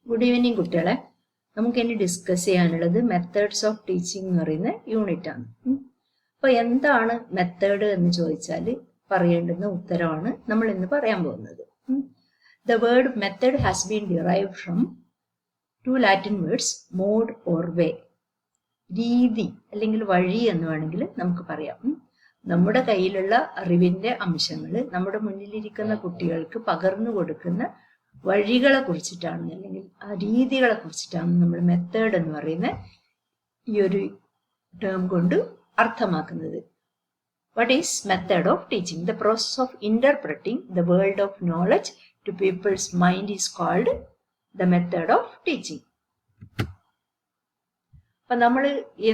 Good evening കുട്ടികളെ. നമുക്ക് ഇനി ഡിസ്കസ് ചെയ്യാനുള്ളത് മെത്തേഡ്സ് ഓഫ് ടീച്ചിങ് എന്ന് പറയുന്ന യൂണിറ്റ് ആണ്. അപ്പൊ എന്താണ് മെത്തേഡ് എന്ന് ചോദിച്ചാൽ പറയേണ്ടുന്ന ഉത്തരമാണ് നമ്മൾ ഇന്ന് പറയാൻ പോകുന്നത്. The word method has been derived from two Latin words mode or way. രീതി അല്ലെങ്കിൽ വഴി എന്ന് വേണമെങ്കിൽ നമുക്ക് പറയാം. നമ്മുടെ കയ്യിലുള്ള അറിവിന്റെ അംശങ്ങൾ നമ്മുടെ മുന്നിലിരിക്കുന്ന കുട്ടികൾക്ക് പകർന്നു കൊടുക്കുന്ന വഴികളെ കുറിച്ചിട്ടാണ്, അല്ലെങ്കിൽ ആ രീതികളെ കുറിച്ചിട്ടാണ് നമ്മൾ മെത്തേഡ് എന്ന് പറയുന്ന ഈ ഒരു ടേം കൊണ്ട് അർത്ഥമാക്കുന്നത്. What is method of teaching? The process of interpreting the world of knowledge to people's mind is called the method of teaching. അപ്പൊ നമ്മൾ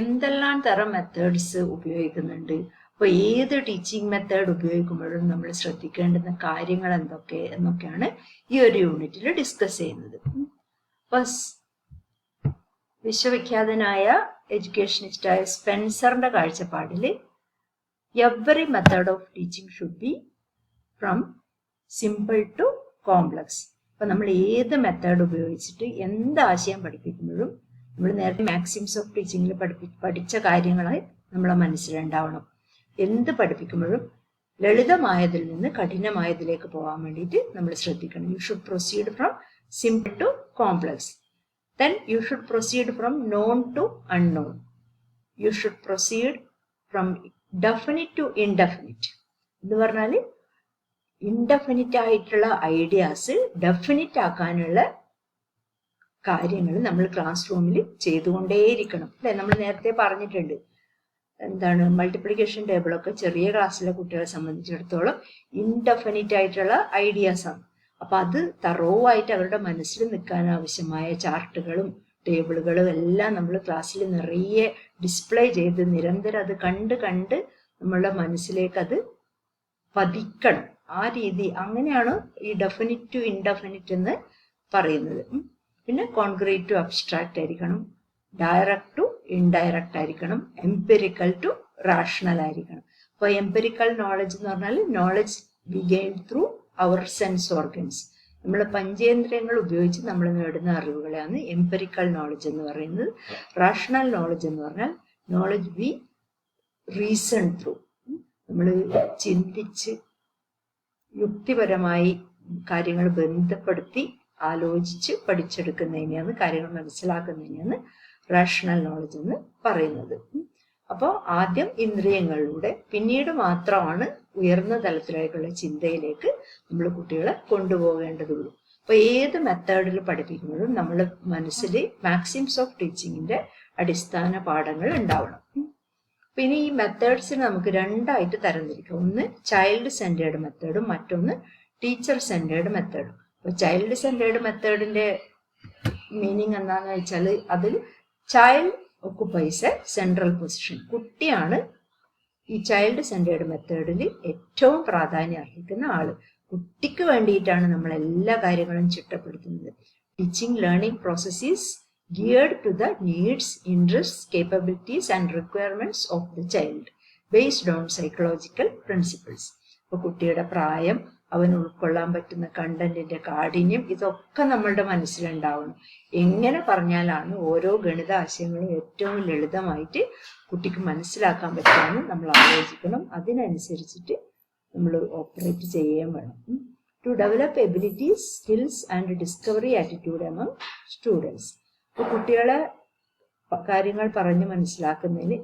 എന്തെല്ലാം തരം മെത്തേഡ്സ് ഉപയോഗിക്കുന്നുണ്ട്, അപ്പൊ ഏത് ടീച്ചിങ് മെത്തേഡ് ഉപയോഗിക്കുമ്പോഴും നമ്മൾ ശ്രദ്ധിക്കേണ്ടുന്ന കാര്യങ്ങൾ എന്തൊക്കെ എന്നൊക്കെയാണ് ഈ ഒരു യൂണിറ്റിൽ ഡിസ്കസ് ചെയ്യുന്നത്. അപ്പൊ വിശ്വവിഖ്യാതനായ എഡ്യൂക്കേഷനിസ്റ്റായ സ്പെൻസറിന്റെ കാഴ്ചപ്പാടിൽ every method of teaching should be from simple to complex. അപ്പൊ നമ്മൾ ഏത് മെത്തേഡ് ഉപയോഗിച്ചിട്ട് എന്ത് ആശയം പഠിപ്പിക്കുമ്പോഴും നമ്മൾ നേരത്തെ മാക്സിംസ് ഓഫ് ടീച്ചിങ്ങിൽ പഠിച്ച കാര്യങ്ങൾ നമ്മളെ മനസ്സിലുണ്ടാവണം. എന്ത് പഠിപ്പിക്കുമ്പോഴും ലളിതമായതിൽ നിന്ന് കഠിനമായതിലേക്ക് പോകാൻ വേണ്ടിയിട്ട് നമ്മൾ ശ്രദ്ധിക്കണം. You should proceed from simple to complex. Then you should proceed from known to unknown. You should proceed from definite to indefinite എന്ന് പറഞ്ഞാൽ ഇൻഡെഫിനിറ്റ് ആയിട്ടുള്ള ഐഡിയാസ് ഡെഫിനിറ്റ് ആക്കാനുള്ള കാര്യങ്ങൾ നമ്മൾ ക്ലാസ് റൂമിൽ ചെയ്തുകൊണ്ടേയിരിക്കണം. അല്ലെ, നമ്മൾ നേരത്തെ പറഞ്ഞിട്ടുണ്ട് എന്താണ്, മൾട്ടിപ്ലിക്കേഷൻ ടേബിളൊക്കെ ചെറിയ ക്ലാസ്സിലെ കുട്ടികളെ സംബന്ധിച്ചിടത്തോളം ഇൻഡെഫിനിറ്റ് ആയിട്ടുള്ള ഐഡിയാസ് ആണ്. അപ്പൊ അത് തറോവായിട്ട് അവരുടെ മനസ്സിൽ നിൽക്കാൻ ആവശ്യമായ ചാർട്ടുകളും ടേബിളുകളും എല്ലാം നമ്മൾ ക്ലാസ്സിൽ നിറയെ ഡിസ്പ്ലേ ചെയ്ത് നിരന്തരം അത് കണ്ട് നമ്മളുടെ മനസ്സിലേക്ക് അത് പതിക്കണം. ആ രീതി, അങ്ങനെയാണ് ഈ ഡെഫിനിറ്റ് ടു ഇൻഡെഫിനിറ്റ് എന്ന് പറയുന്നത്. പിന്നെ കോൺക്രീറ്റ് ടു അബ്സ്ട്രാക്ട് ആയിരിക്കണം, ഡയറക്റ്റ് ടു ഇൻഡയറക്റ്റ് ആയിരിക്കണം, എംപിരിക്കൽ ടു റാഷണൽ ആയിരിക്കണം. അപ്പോൾ എംപിരിക്കൽ നോളജ് എന്ന് പറഞ്ഞാൽ knowledge we gain through our sense organs. നമ്മൾ പഞ്ചേന്ദ്രിയങ്ങൾ ഉപയോഗിച്ച് നമ്മൾ നേടുന്ന അറിവുകളെയാണ് എംപിരിക്കൽ നോളജ് എന്ന് പറയുന്നത്. റാഷണൽ നോളജ് എന്ന് പറഞ്ഞാൽ നോളജ് വി റീസൺ ത്രൂ. നമ്മൾ ചിന്തിച്ച് യുക്തിപരമായി കാര്യങ്ങൾ ബന്ധപ്പെടുത്തി ആലോചിച്ച് പഠിച്ചെടുക്കുന്നതിനെയാണ്, കാര്യങ്ങൾ മനസ്സിലാക്കുന്നതിനെയാണ് റാഷണൽ നോളജ് എന്ന് പറയുന്നത്. അപ്പോൾ ആദ്യം ഇന്ദ്രിയങ്ങളിലൂടെ, പിന്നീട് മാത്രമാണ് ഉയർന്ന തലത്തിലേക്കുള്ള ചിന്തയിലേക്ക് നമ്മൾ കുട്ടികളെ കൊണ്ടുപോകേണ്ടതുള്ളൂ. അപ്പൊ ഏത് മെത്തേഡിൽ പഠിപ്പിക്കുമ്പോഴും നമ്മുടെ മനസ്സിൽ മാക്സിംസ് ഓഫ് ടീച്ചിങ്ങിന്റെ അടിസ്ഥാന പാഠങ്ങൾ ഉണ്ടാവണം. പിന്നെ ഈ മെത്തേഡ്സിനെ നമുക്ക് രണ്ടായിട്ട് തരംതിരിക്കാം. ഒന്ന് ചൈൽഡ് സെന്റേർഡ് മെത്തേഡും മറ്റൊന്ന് ടീച്ചർ സെന്റേർഡ് മെത്തേഡും. അപ്പൊ ചൈൽഡ് സെന്റേർഡ് മെത്തേഡിന്റെ മീനിങ് എന്താണെന്ന് വെച്ചാൽ അതിൽ ചൈൽഡ് ഒക്കുപ്പൈസ് എ സെൻട്രൽ പൊസിഷൻ. കുട്ടിയാണ് ഈ ചൈൽഡ് സെന്റേർഡ് മെത്തേഡിൽ ഏറ്റവും പ്രാധാന്യം അർഹിക്കുന്ന ആള്. കുട്ടിക്ക് വേണ്ടിയിട്ടാണ് നമ്മൾ എല്ലാ കാര്യങ്ങളും ചിട്ടപ്പെടുത്തുന്നത്. Teaching learning process is geared to the needs, interest, capabilities and requirements of the child based on psychological principles. അപ്പൊ കുട്ടിയുടെ പ്രായം, അവന് ഉൾക്കൊള്ളാൻ പറ്റുന്ന കണ്ടന്റിന്റെ കാഠിന്യം, ഇതൊക്കെ നമ്മളുടെ മനസ്സിലുണ്ടാവണം. എങ്ങനെ പറഞ്ഞാലാണ് ഓരോ ഗണിത ആശയങ്ങളും ഏറ്റവും ലളിതമായിട്ട് കുട്ടിക്ക് മനസ്സിലാക്കാൻ പറ്റുമെന്ന് നമ്മൾ ആലോചിക്കണം. അതിനനുസരിച്ചിട്ട് നമ്മൾ ഓപ്പറേറ്റ് ചെയ്യുകയും വേണം. To develop abilities, skills and discovery attitude among students. അപ്പോൾ കുട്ടികളെ കാര്യങ്ങൾ പറഞ്ഞ് മനസ്സിലാക്കുന്നതിന്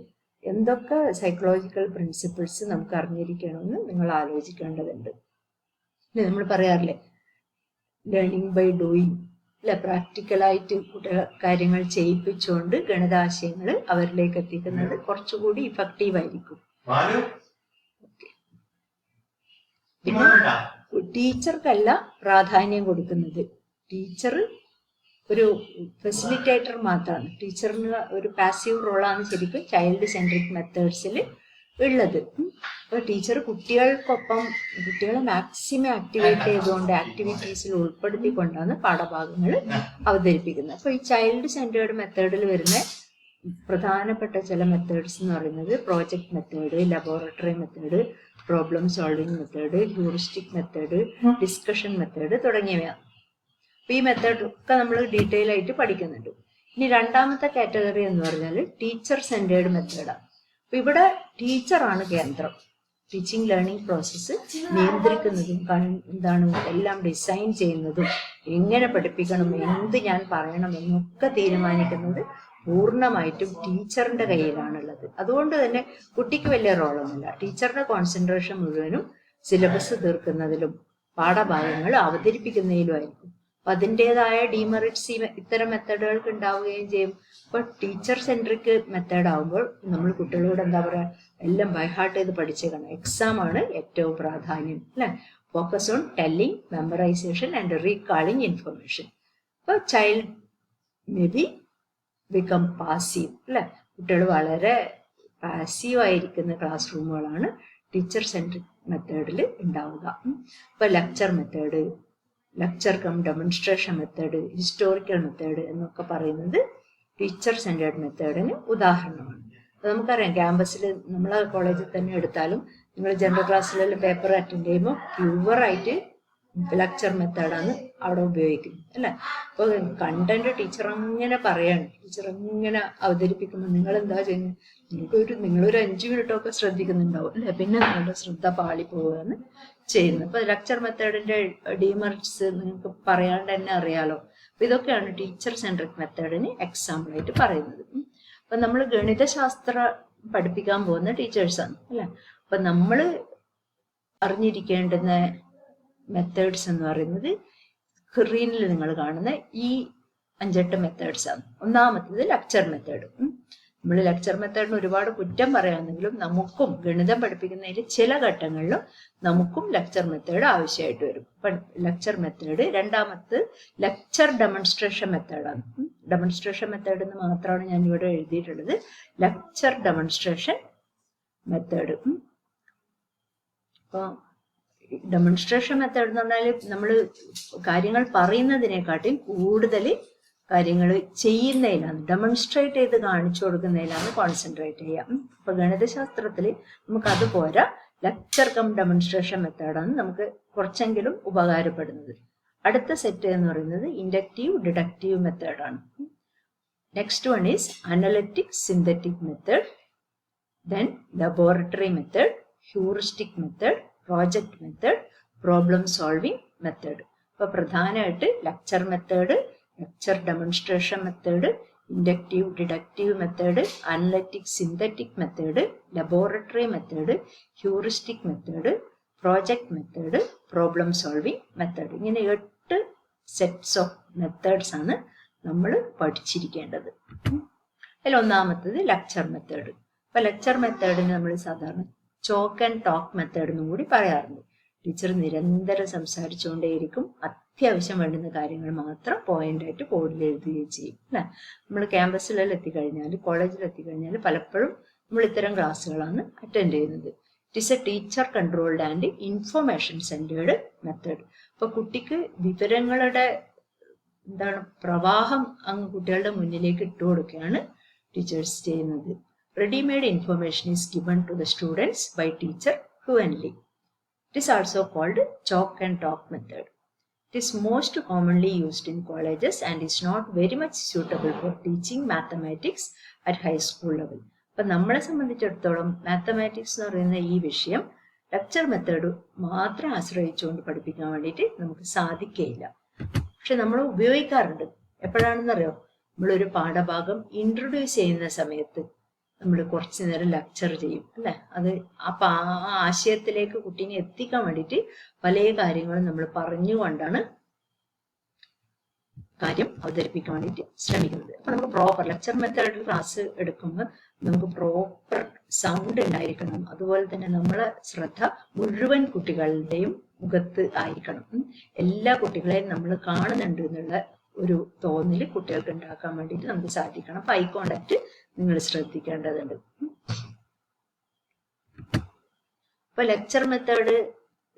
എന്തൊക്കെ സൈക്കോളജിക്കൽ പ്രിൻസിപ്പിൾസ് നമുക്ക് അറിഞ്ഞിരിക്കണമെന്ന് നിങ്ങൾ ആലോചിക്കേണ്ടതുണ്ട്. നമ്മൾ പറയാറില്ലേ, ലേണിംഗ് ബൈ ഡൂയിങ്, അല്ലെ, പ്രാക്ടിക്കലായിട്ട് കുട്ടികൾ കാര്യങ്ങൾ ചെയ്യിപ്പിച്ചുകൊണ്ട് ഗണിതാശയങ്ങൾ അവരിലേക്ക് എത്തിക്കുന്നത് കുറച്ചുകൂടി ഇഫക്റ്റീവ് ആയിരിക്കും. പിന്നെ ടീച്ചർക്കല്ല പ്രാധാന്യം കൊടുക്കുന്നത്. ടീച്ചർ ഒരു ഫെസിലിറ്റേറ്റർ മാത്രമാണ്. ടീച്ചറിന് ഒരു പാസീവ് റോളാണ് ശരിക്കും ചൈൽഡ് സെൻട്രിക് മെത്തേഡ്സിൽ ഉള്ളത്. അപ്പോൾ ടീച്ചർ കുട്ടികൾക്കൊപ്പം കുട്ടികളെ മാക്സിമം ആക്ടിവേറ്റ് ചെയ്തുകൊണ്ട് ആക്ടിവിറ്റീസിൽ ഉൾപ്പെടുത്തിക്കൊണ്ടാണ് പാഠഭാഗങ്ങൾ അവതരിപ്പിക്കുന്നത്. അപ്പോൾ ഈ ചൈൽഡ് സെന്റേർഡ് മെത്തേഡിൽ വരുന്ന പ്രധാനപ്പെട്ട ചില മെത്തേഡ്സ് എന്ന് പറയുന്നത് project method, laboratory method, problem solving method, heuristic method, discussion method തുടങ്ങിയവയാണ്. ഈ മെത്തേഡ് ഒക്കെ നമ്മൾ ഡീറ്റെയിൽ ആയിട്ട് പഠിക്കുന്നുണ്ട്. ഇനി രണ്ടാമത്തെ കാറ്റഗറി എന്ന് പറഞ്ഞാൽ ടീച്ചർ സെന്റേർഡ് മെത്തേഡാണ്. അപ്പൊ ഇവിടെ ടീച്ചറാണ് കേന്ദ്രം. ടീച്ചിങ് ലേണിംഗ് പ്രോസസ്സ് നിയന്ത്രിക്കുന്നതും എന്താണ് എല്ലാം ഡിസൈൻ ചെയ്യുന്നതും എങ്ങനെ പഠിപ്പിക്കണം, എന്ത് ഞാൻ പറയണം എന്നൊക്കെ തീരുമാനിക്കുന്നത് പൂർണ്ണമായിട്ടും ടീച്ചറിന്റെ കയ്യിലാണുള്ളത്. അതുകൊണ്ട് തന്നെ കുട്ടിക്ക് വലിയ റോളൊന്നുമില്ല. ടീച്ചറുടെ കോൺസെൻട്രേഷൻ മുഴുവനും സിലബസ് തീർക്കുന്നതിലും പാഠഭാഗങ്ങൾ അവതരിപ്പിക്കുന്നതിലുമായിരിക്കും. അപ്പൊ അതിൻ്റെതായ ഡിമെറിറ്റ്സ് ഇത്തരം മെത്തേഡുകൾക്ക് ഉണ്ടാവുകയും ചെയ്യും. ഇപ്പൊ ടീച്ചർ സെൻട്രിക് മെത്തേഡ് ആകുമ്പോൾ നമ്മൾ കുട്ടികളോട് എന്താ പറയാ, എല്ലാം ബൈഹാർട്ട് ചെയ്ത് പഠിച്ചേക്കണം. എക്സാം ആണ് ഏറ്റവും പ്രാധാന്യം, അല്ലെ? Focus on telling, memorization and recalling information. അപ്പൊ child may be become passive, അല്ലെ? കുട്ടികൾ വളരെ പാസീവ് ആയിരിക്കുന്ന ക്ലാസ് റൂമുകളാണ് ടീച്ചർ സെൻട്രിക് മെത്തേഡിൽ ഉണ്ടാവുക. ഇപ്പൊ lecture method, lecture cum demonstration method, historical method എന്നൊക്കെ പറയുന്നത് ടീച്ചർ സെന്റേർഡ് മെത്തേഡിന് ഉദാഹരണമാണ്. നമുക്കറിയാം, ക്യാമ്പസിൽ നമ്മളെ കോളേജിൽ തന്നെ എടുത്താലും നിങ്ങൾ ജനറൽ ക്ലാസ്സിലെല്ലാം പേപ്പർ അറ്റൻഡ് ചെയ്യുമ്പോൾ പ്യുവറായിട്ട് ലെക്ചർ മെത്തേഡാണ് അവിടെ ഉപയോഗിക്കുന്നത്, അല്ലെ? അപ്പൊ കണ്ടന്റ് ടീച്ചർ അങ്ങനെ പറയാണ്, ടീച്ചർ അങ്ങനെ അവതരിപ്പിക്കുമ്പോൾ നിങ്ങൾ എന്താ ചെയ്യുന്നത്? നിങ്ങളൊരു 5 മിനിറ്റൊക്കെ ശ്രദ്ധിക്കുന്നുണ്ടാവും, അല്ലെ? പിന്നെ നിങ്ങളുടെ ശ്രദ്ധ പാളി പോവുകയാണ് ചെയ്യുന്നത്. അപ്പൊ ലെക്ചർ മെത്തേഡിന്റെ ഡിമെറിറ്റ്സ് നിങ്ങൾക്ക് പറയാണ്ട് തന്നെ അറിയാലോ. അപ്പൊ ഇതൊക്കെയാണ് ടീച്ചർ സെൻട്രിക് മെത്തേഡിന് എക്സാമ്പിൾ ആയിട്ട് പറയുന്നത്. അപ്പൊ നമ്മൾ ഗണിതശാസ്ത്രം പഠിപ്പിക്കാൻ പോകുന്ന ടീച്ചേഴ്സാണ്, അല്ലെ? അപ്പൊ നമ്മൾ അറിഞ്ഞിരിക്കേണ്ടുന്ന മെത്തേഡ്സ് എന്ന് പറയുന്നത് സ്ക്രീനിൽ നിങ്ങൾ കാണുന്ന ഈ 5-8 മെത്തേഡ്സ് ആണ്. ഒന്നാമത്തത് ലെക്ചർ മെത്തേഡ്. നമ്മൾ ലെക്ചർ മെത്തേഡിന് ഒരുപാട് കുറ്റം പറയാമെന്നെങ്കിലും നമുക്കും ഗണിതം പഠിപ്പിക്കുന്നതിൽ ചില ഘട്ടങ്ങളിലും നമുക്കും ലെക്ചർ മെത്തേഡ് ആവശ്യമായിട്ട് വരും. Lecture method. രണ്ടാമത് ലെക്ചർ ഡെമോൺസ്ട്രേഷൻ മെത്തേഡാണ്. ഡെമോൺസ്ട്രേഷൻ മെത്തേഡ് എന്ന് മാത്രമാണ് ഞാൻ ഇവിടെ എഴുതിയിട്ടുള്ളത്. Lecture demonstration method. അപ്പോൾ ഡെമോൺസ്ട്രേഷൻ മെത്തേഡ് എന്ന് പറഞ്ഞാൽ നമ്മൾ കാര്യങ്ങൾ പറയുന്നതിനെക്കാട്ടും കൂടുതൽ കാര്യങ്ങൾ ചെയ്യുന്നതിലാണ്, ഡെമോൺസ്ട്രേറ്റ് ചെയ്ത് കാണിച്ചു കൊടുക്കുന്നതിലാണ് കോൺസെൻട്രേറ്റ് ചെയ്യാം. അപ്പൊ ഗണിതശാസ്ത്രത്തിൽ നമുക്ക് അത് പോരാ, ലെക്ചർ കം ഡെമോൺസ്ട്രേഷൻ മെത്തേഡാണ് നമുക്ക് കുറച്ചെങ്കിലും ഉപകാരപ്പെടുന്നത്. അടുത്ത സെറ്റ് എന്ന് പറയുന്നത് ഇൻഡക്റ്റീവ് ഡിഡക്റ്റീവ് മെത്തേഡാണ്. Next one is analytic synthetic method, then laboratory method, heuristic method, project method, problem solving method. അപ്പൊ പ്രധാനമായിട്ട് lecture method, lecture demonstration method, inductive deductive method, analytic synthetic method, laboratory method, heuristic method, project method, problem solving method. ഇങ്ങനെ 8 sets of methods ആണ് നമ്മൾ പഠിച്ചിരിക്കേണ്ടത്. അതിൽ ഒന്നാമത്തത് lecture method. അപ്പൊ lecture മെത്തേഡിന് നമ്മൾ സാധാരണ ചോക്ക് ആൻഡ് ടോക്ക് മെത്തേഡ് എന്നും കൂടി പറയാറുണ്ട്. ടീച്ചർ നിരന്തരം സംസാരിച്ചുകൊണ്ടേയിരിക്കും. അത്യാവശ്യം വേണ്ടുന്ന കാര്യങ്ങൾ മാത്രം പോയിന്റായിട്ട് ബോർഡിൽ എഴുതുകയും ചെയ്യും, അല്ലെ? നമ്മൾ ക്യാമ്പസിലെല്ലാം എത്തിക്കഴിഞ്ഞാൽ, കോളേജിൽ എത്തിക്കഴിഞ്ഞാൽ പലപ്പോഴും നമ്മൾ ഇത്തരം ക്ലാസ്സുകളാണ് അറ്റൻഡ് ചെയ്യുന്നത്. It is A teacher controlled and information centred method. അപ്പൊ കുട്ടിക്ക് വിവരങ്ങളുടെ പ്രവാഹം അങ്ങ് കുട്ടികളുടെ മുന്നിലേക്ക് ഇട്ടു കൊടുക്കുകയാണ് ടീച്ചേഴ്സ് ചെയ്യുന്നത്. Ready-made information is given to the students by teacher fluently. It is also called chalk and talk method. It is most commonly used in colleges and is not very much suitable for teaching mathematics at high school level. അപ്പൊ നമ്മളെ സംബന്ധിച്ചിടത്തോളം mathematics എന്ന് പറയുന്ന ഈ വിഷയം lecture method മാത്രം ആശ്രയിച്ചുകൊണ്ട് പഠിപ്പിക്കാൻ വേണ്ടിയിട്ട് നമുക്ക് സാധിക്കുകയില്ല. പക്ഷെ നമ്മൾ ഉപയോഗിക്കാറുണ്ട്. എപ്പോഴാണെന്നറിയോ? നമ്മളൊരു പാഠഭാഗം ഇൻട്രൊഡ്യൂസ് ചെയ്യുന്ന സമയത്ത് നമ്മൾ കുറച്ചു നേരം ലെക്ചർ ചെയ്യും, അല്ലെ? അത് അപ്പൊ ആ ആശയത്തിലേക്ക് കുട്ടീനെ എത്തിക്കാൻ വേണ്ടിയിട്ട് പല കാര്യങ്ങളും നമ്മൾ പറഞ്ഞുകൊണ്ടാണ് കാര്യം അവതരിപ്പിക്കാൻ വേണ്ടിയിട്ട് ശ്രമിക്കുന്നത്. അപ്പൊ നമുക്ക് പ്രോപ്പർ ലെക്ചർ മെത്തേഡിൽ ക്ലാസ് എടുക്കുമ്പോൾ നമുക്ക് പ്രോപ്പർ സൗണ്ട് ഉണ്ടായിരിക്കണം. അതുപോലെ തന്നെ നമ്മളെ ശ്രദ്ധ മുഴുവൻ കുട്ടികളുടെയും മുഖത്ത് ആയിരിക്കണം. എല്ലാ കുട്ടികളെയും നമ്മൾ കാണുന്നുണ്ട് എന്നുള്ള ഒരു തോന്നൽ കുട്ടികൾക്ക് ഉണ്ടാക്കാൻ വേണ്ടിയിട്ട് നമുക്ക് സാധിക്കണം. അപ്പൊ ഐ കോണ്ടാക്ട് നിങ്ങൾ ശ്രദ്ധിക്കേണ്ടതുണ്ട്. അപ്പൊ ലെക്ചർ മെത്തേഡ്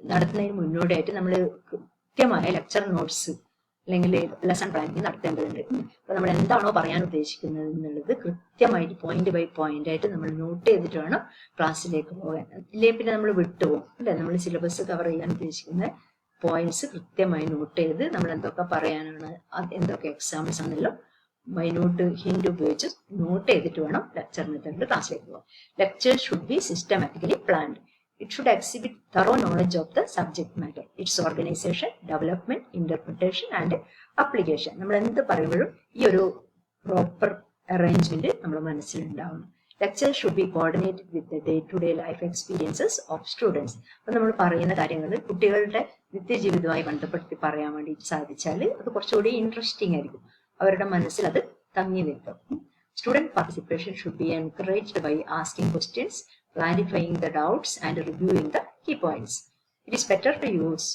നടത്തുന്നതിന് മുന്നോടിയായിട്ട് നമ്മൾ കൃത്യമായ ലെക്ചർ നോട്ട്സ് അല്ലെങ്കിൽ ലെസൺ പ്ലാനിങ് നടത്തേണ്ടതുണ്ട്. അപ്പൊ നമ്മൾ എന്താണോ പറയാൻ ഉദ്ദേശിക്കുന്നത് എന്നുള്ളത് കൃത്യമായിട്ട് പോയിന്റ് ബൈ പോയിന്റ് ആയിട്ട് നമ്മൾ നോട്ട് ചെയ്തിട്ട് വേണം ക്ലാസ്സിലേക്ക് പോകാൻ. ഇല്ലേ പിന്നെ നമ്മൾ വിട്ടുപോകും, അല്ലെ? നമ്മൾ സിലബസ് കവർ ചെയ്യാൻ ഉദ്ദേശിക്കുന്ന പോയിന്റ്സ് കൃത്യമായി നോട്ട് ചെയ്ത് നമ്മൾ എന്തൊക്കെ പറയാനാണ്, എന്തൊക്കെ എക്സാമ്പിൾസ് ആണെങ്കിലും മൈന്യൂട്ട് ഹിന്റ് ഉപയോഗിച്ച് നോട്ട് ചെയ്തിട്ട് വേണം ലെക്ചർ മെത്തേഡിൽ ക്ലാസ്സിലേക്ക് പോകാൻ. Lecture should B systematically planned. It should exhibit thorough knowledge of the subject matter, its organization, development, interpretation and application. നമ്മൾ എന്ത് പറയുമ്പോഴും ഈ ഒരു പ്രോപ്പർ അറേഞ്ച്മെന്റ് നമ്മുടെ മനസ്സിലുണ്ടാവണം. Lecture should be coordinated with day to day life experiences of students. അപ്പം നമ്മൾ പറയുന്ന കാര്യങ്ങൾ കുട്ടികളുടെ നിത്യജീവിതവുമായി ബന്ധപ്പെടുത്തി പറയാൻ വേണ്ടി സാധിച്ചാൽ അത് കുറച്ചുകൂടി ഇൻട്രസ്റ്റിംഗ് ആയിരിക്കും, അവരുടെ മനസ്സിൽ അത് തങ്ങി നിൽക്കും. Student participation should be encouraged by asking questions, clarifying the doubts and reviewing the key points. It is better to use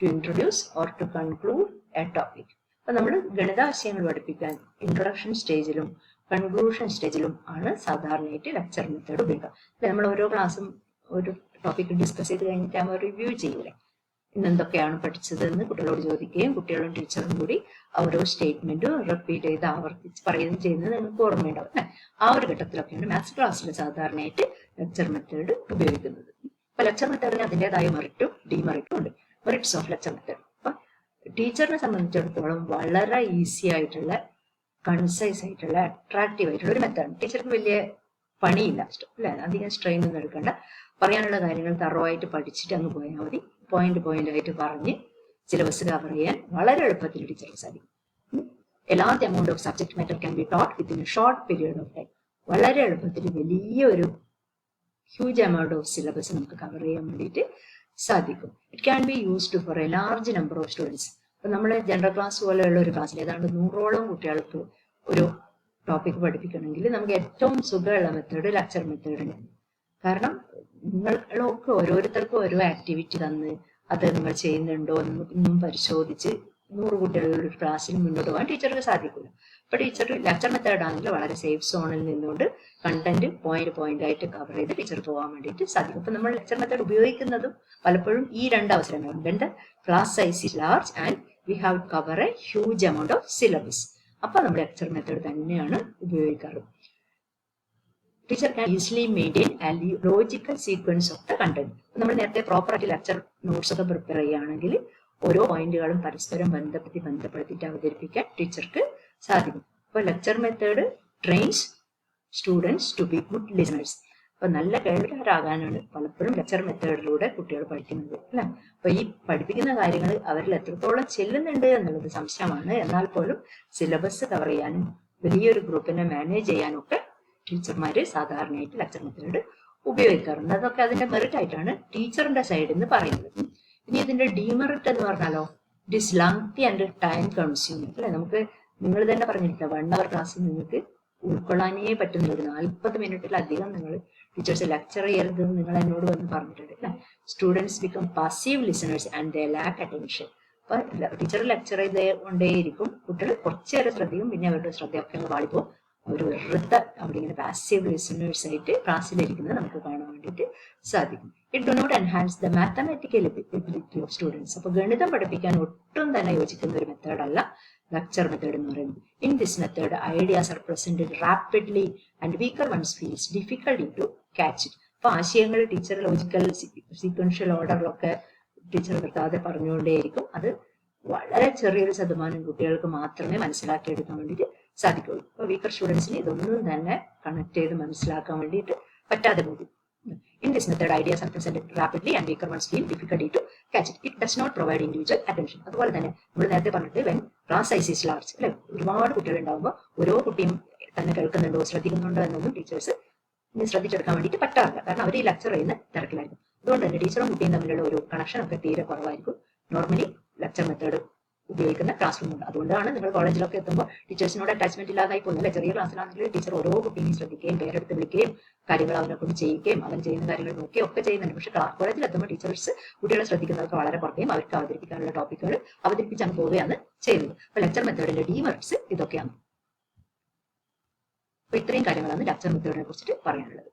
to introduce or to conclude a topic. അപ്പോൾ നമ്മൾ ഗണിതാശയങ്ങൾ പഠിപ്പിക്കാൻ ഇൻട്രൊഡക്ഷൻ സ്റ്റേജിലും കൺക്ലൂഷൻ സ്റ്റേജിലും ആണ് സാധാരണയായിട്ട് ലെക്ചർ മെത്തേഡ് ഉപയോഗിക്കുക. നമ്മൾ ഓരോ ക്ലാസ്സും ഒരു ടോപ്പിക് ഡിസ്കസ് ചെയ്ത് കഴിഞ്ഞിട്ട് നമ്മൾ റിവ്യൂ ചെയ്യൂലേ, ഇന്നെന്തൊക്കെയാണ് പഠിച്ചതെന്ന് കുട്ടികളോട് ചോദിക്കുകയും കുട്ടികളും ടീച്ചറും കൂടി ഓരോ സ്റ്റേറ്റ്മെന്റും റിപ്പീറ്റ് ചെയ്ത് ആവർത്തിച്ച് പറയുകയും ചെയ്യുന്നത് നിങ്ങൾക്ക് ഓർമ്മയുണ്ടാവും അല്ലെ. ആ ഒരു ഘട്ടത്തിലൊക്കെയാണ് മാത്സ് ക്ലാസ്സിൽ സാധാരണയായിട്ട് ലെക്ചർ മെത്തേഡ് ഉപയോഗിക്കുന്നത്. അപ്പൊ ലെക്ചർ മെത്തേഡിന് അതിൻ്റെതായ മെറിറ്റും ഡിമെറിറ്റും ഉണ്ട്. മെറിറ്റ്സ് ഓഫ് ലെക്ചർ മെത്തേഡ്, അപ്പൊ ടീച്ചറിനെ സംബന്ധിച്ചിടത്തോളം വളരെ ഈസി ആയിട്ടുള്ള, കൺസൈസ് ആയിട്ടുള്ള, അട്രാക്റ്റീവ് ആയിട്ടുള്ള ഒരു മെത്തേഡ്. ടീച്ചർക്ക് വലിയ പണിയില്ല, അല്ലെ, അധികം സ്ട്രെയിൻ ഒന്നും എടുക്കേണ്ട, പറയാനുള്ള കാര്യങ്ങൾ തറവായിട്ട് പഠിച്ചിട്ട് അങ്ങ് പോയാൽ മതി. പോയിന്റ് ആയിട്ട് പറഞ്ഞ് സിലബസ് കവർ ചെയ്യാൻ വളരെ എളുപ്പത്തിൽ ടീച്ചർക്ക് സാധിക്കും. A large amount of subject matter can be taught within a short period of time. വളരെ എളുപ്പത്തിൽ വലിയൊരു ഹ്യൂജ് എമൗണ്ട് ഓഫ് സിലബസ് നമുക്ക് കവർ ചെയ്യാൻ വേണ്ടിയിട്ട് സാധിക്കും. It can be used for A large number of students. ഇപ്പൊ നമ്മൾ ജനറൽ ക്ലാസ് പോലെയുള്ള ഒരു ക്ലാസ്സിൽ ഏതാണ്ട് 100ഓളം കുട്ടികൾക്ക് ഒരു ടോപ്പിക് പഠിപ്പിക്കണമെങ്കിൽ നമുക്ക് ഏറ്റവും സുഖമുള്ള മെത്തേഡ് ലെക്ചർ മെത്തേഡിന്. കാരണം നിങ്ങളൊക്കെ ഓരോരുത്തർക്കും ഓരോ ആക്ടിവിറ്റി തന്ന് അത് നിങ്ങൾ ചെയ്യുന്നുണ്ടോ എന്നും പരിശോധിച്ച് 100 കുട്ടികളുടെ ഒരു ക്ലാസ്സിൽ മുന്നോട്ട് പോകാൻ ടീച്ചർക്ക് സാധിക്കില്ല. അപ്പൊ ടീച്ചർ ലെക്ചർ മെത്തേഡ് ആണെങ്കിൽ വളരെ സേഫ് സോണിൽ നിന്നുകൊണ്ട് കണ്ടന്റ് പോയിന്റ് ആയിട്ട് കവർ ചെയ്ത് ടീച്ചർ പോകാൻ വേണ്ടിയിട്ട് സാധിക്കും. അപ്പൊ നമ്മൾ ലെക്ചർ മെത്തേഡ് ഉപയോഗിക്കുന്നതും പലപ്പോഴും ഈ രണ്ട് അവസരങ്ങളും, when the class size is large and we have cover A huge amount of syllabus. അപ്പൊ നമ്മൾ ലെക്ചർ മെത്തേഡ് തന്നെയാണ് ഉപയോഗിക്കാറ്. Teacher can easily maintain A logical sequence of the content. നമ്മൾ നേരത്തെ പ്രോപ്പറായിട്ട് ലെക്ചർ നോട്ട്സ് ഒക്കെ പ്രിപ്പയർ ചെയ്യുകയാണെങ്കിൽ ഓരോ പോയിന്റുകളും പരസ്പരം ബന്ധപ്പെടുത്തിയിട്ട് അവതരിപ്പിക്കാൻ ടീച്ചർക്ക് സാധിക്കും. അപ്പൊ lecture method trains students to be good listeners. അപ്പൊ നല്ല കേൾവിക്കാരാകാനാണ് പലപ്പോഴും ലെക്ചർ മെത്തേഡിലൂടെ കുട്ടികൾ പഠിക്കുന്നത്, അല്ലെ. അപ്പൊ ഈ പഠിപ്പിക്കുന്ന കാര്യങ്ങൾ അവരിൽ എത്രത്തോളം ചെല്ലുന്നുണ്ട് എന്നുള്ളത് സംശയമാണ്. എന്നാൽ പോലും സിലബസ് കവർ ചെയ്യാനും വലിയൊരു ഗ്രൂപ്പിനെ മാനേജ് ചെയ്യാനും ഒക്കെ ടീച്ചർമാര് സാധാരണയായിട്ട് ലെക്ചർ മെത്തേഡ് ഉപയോഗിക്കാറുണ്ട്. അതൊക്കെ അതിന്റെ മെറിറ്റ് ആയിട്ടാണ് ടീച്ചറിന്റെ സൈഡിൽ നിന്ന് പറയുന്നത്. ഇനി ഇതിന്റെ ഡിമെറിറ്റ് എന്ന് പറഞ്ഞാലോ, it is lengthy and time consuming, അല്ലെ. നമുക്ക് നിങ്ങൾ തന്നെ പറഞ്ഞിരിക്കുക 1 hour ക്ലാസ് നിങ്ങൾക്ക് ഉൾക്കൊള്ളാനേ പറ്റുന്നില്ല. 40 മിനിറ്റിലധികം നിങ്ങൾ ടീച്ചേഴ്സ് ലെക്ചർ ചെയ്യരുതെന്ന് നിങ്ങൾ എന്നോട് വന്ന് പറഞ്ഞിട്ടുണ്ട്, അല്ലെ. Students become passive listeners and they lack attention. അപ്പൊ ടീച്ചർ ലെക്ചർ ചെയ്തുകൊണ്ടേയിരിക്കും, കുട്ടികൾ കുറച്ചു നേരം ശ്രദ്ധിക്കും, പിന്നെ അവരുടെ ശ്രദ്ധയൊക്കെ അങ്ങ് പാളിപ്പോകും. ഒരു വെറുതെ അവിടെ ഇങ്ങനെ പാസീവ് ലിസണേഴ്സ് ആയിട്ട് ക്ലാസ്സിലിരിക്കുന്നത് നമുക്ക് കാണാൻ വേണ്ടിയിട്ട് സാധിക്കും. It do not enhance the mathematical ability of students. അപ്പൊ ഗണിതം പഠിപ്പിക്കാൻ ഒട്ടും തന്നെ യോജിക്കുന്ന ഒരു മെത്തേഡല്ല ലെക്ചർ മെത്തേഡ് എന്ന് പറയുന്നത്. In this method ideas are presented rapidly and weaker ones feels difficulty to catch it. അപ്പൊ ആശയങ്ങൾ ടീച്ചർ ലോജിക്കൽ സീക്വൻഷ്യൽ ഓർഡറിലൊക്കെ ടീച്ചർ നിർത്താതെ പറഞ്ഞുകൊണ്ടേയിരിക്കും. അത് വളരെ ചെറിയൊരു ശതമാനം കുട്ടികൾക്ക് മാത്രമേ മനസ്സിലാക്കിയെടുക്കാൻ വേണ്ടിയിട്ട് സാധിക്കുള്ളൂ. അപ്പൊ വീക്കർ സ്റ്റുഡൻസിന് ഇതൊന്നും തന്നെ കണക്ട് ചെയ്ത് മനസ്സിലാക്കാൻ വേണ്ടിയിട്ട് പറ്റാതെ പോകും. In this method, ideas are presented rapidly and weaker ones feel difficulty to catch it. It does not provide individual attention. അതുപോലെ തന്നെ നമ്മൾ നേരത്തെ പറഞ്ഞിട്ട് when class size is large, അല്ലെ, ഒരുപാട് കുട്ടികൾ ഉണ്ടാകുമ്പോൾ ഓരോ കുട്ടിയും തന്നെ കേൾക്കുന്നുണ്ടോ ശ്രദ്ധിക്കുന്നുണ്ടോ എന്നൊന്നും ടീച്ചേഴ്സ് ശ്രദ്ധിച്ചെടുക്കാൻ വേണ്ടിയിട്ട് പറ്റാറില്ല. കാരണം അവർ ഈ ലെക്ചർ ചെയ്യുന്ന തിരക്കിലായിരിക്കും. അതുകൊണ്ട് തന്നെ ടീച്ചറും കുട്ടിയും തമ്മിലുള്ള ഒരു കണക്ഷൻ ഒക്കെ തീരെ കുറവായിരിക്കും നോർമലി ലെക്ചർ മെത്തേഡ് ഉപയോഗിക്കുന്ന ക്ലാസ് റൂമുണ്ട്. അതുകൊണ്ടാണ് നിങ്ങൾ കോളേജിലൊക്കെ എത്തുമ്പോൾ ടീച്ചേഴ്സിനോട് അറ്റാച്ച്മെന്റ് ഇല്ലാതായി പോകുന്നില്ല. ചെറിയ ക്ലാസ്സിലാണെങ്കിൽ ടീച്ചർ ഓരോ കുട്ടിയും ശ്രദ്ധിക്കുകയും പേരെടുത്ത് വിളിക്കുകയും കാര്യങ്ങൾ അവനെ കൊണ്ട് ചെയ്യിക്കുകയും അവൻ ചെയ്യുന്ന കാര്യങ്ങൾ നോക്കുകയും ഒക്കെ ചെയ്യുന്നുണ്ട്. പക്ഷെ കോളേജിൽ എത്തുമ്പോൾ ടീച്ചേഴ്സ് കുട്ടികളെ ശ്രദ്ധിക്കുന്നതൊക്കെ വളരെ കുറയ്ക്കുകയും അവർക്ക് അവതരിപ്പിക്കാനുള്ള ടോപ്പിക്കുകൾ അവതരിപ്പിച്ചാണ് പോവുകയാണ് ചെയ്യുന്നത്. അപ്പൊ ലെക്ചർ മെത്തേഡിന്റെ ഡിമെറിറ്റ്സ് ഇതൊക്കെയാണ്. അപ്പൊ ഇത്രയും കാര്യങ്ങളാണ് ലെക്ചർ മെത്തേഡിനെ കുറിച്ചിട്ട് പറയാനുള്ളത്.